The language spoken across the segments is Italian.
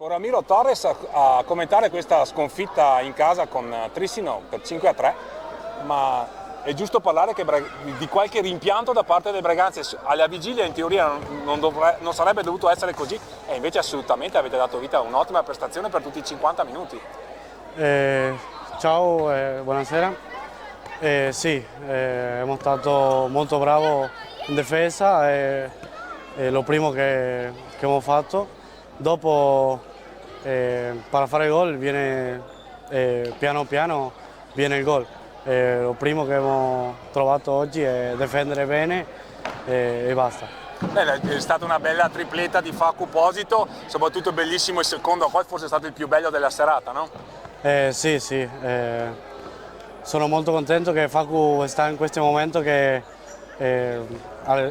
Ramiro Torres a commentare questa sconfitta in casa con Trissino per 5-3, ma è giusto parlare di qualche rimpianto da parte dei Breganze. Alla vigilia in teoria non sarebbe dovuto essere così e invece assolutamente avete dato vita a un'ottima prestazione per tutti i 50 minuti. Ciao, buonasera. Sì, abbiamo stato molto bravo in difesa, è lo primo che abbiamo fatto. Dopo, per fare gol, viene, piano piano viene il gol. Lo primo che abbiamo trovato oggi è difendere bene e basta. È stata una bella tripletta di Facu Posito, soprattutto bellissimo il secondo gol, forse è stato il più bello della serata, no? Sì, sì. Sono molto contento che Facu sta in questo momento che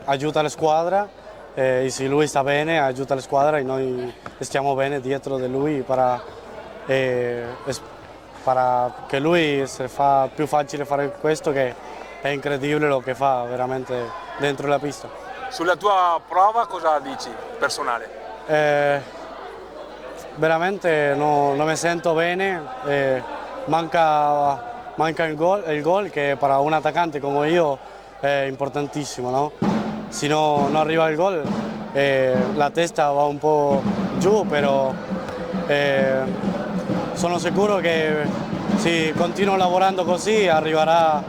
aiuta la squadra e se lui sta bene aiuta la squadra e noi stiamo bene dietro di lui per che lui si fa più facile fare questo, che è incredibile lo che fa veramente dentro la pista. Sulla tua prova cosa dici personale? Veramente non mi sento bene, manca il gol che per un attaccante come io è importantissimo, no? Se no, non arriva il gol la testa va un po' giù, però sono sicuro che se continuo lavorando così arriverà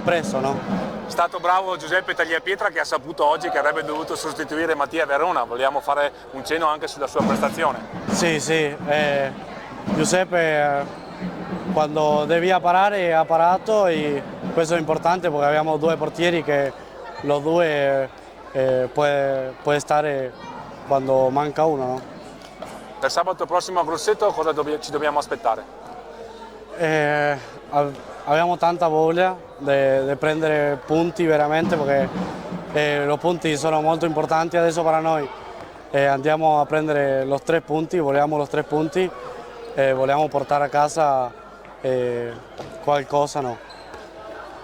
presto, no? È stato bravo Giuseppe Tagliapietra che ha saputo oggi che avrebbe dovuto sostituire Mattia Verona, vogliamo fare un cenno anche sulla sua prestazione. Sì, sì, Giuseppe quando doveva parare ha parato e questo è importante perché abbiamo due portieri che los due può stare quando manca uno, no? Per sabato prossimo a Grosseto cosa ci dobbiamo aspettare? Abbiamo tanta voglia di prendere punti veramente perché i punti sono molto importanti adesso per noi. Andiamo a prendere los 3 punti, vogliamo los 3 punti e vogliamo portare a casa qualcosa, no?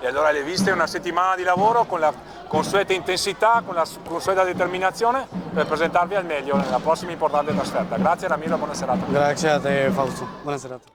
E allora le viste una settimana di lavoro con la consueta intensità, con la consueta determinazione per presentarvi al meglio nella prossima importante trasferta. Grazie Ramiro, buona serata. Grazie a te Fausto, buona serata.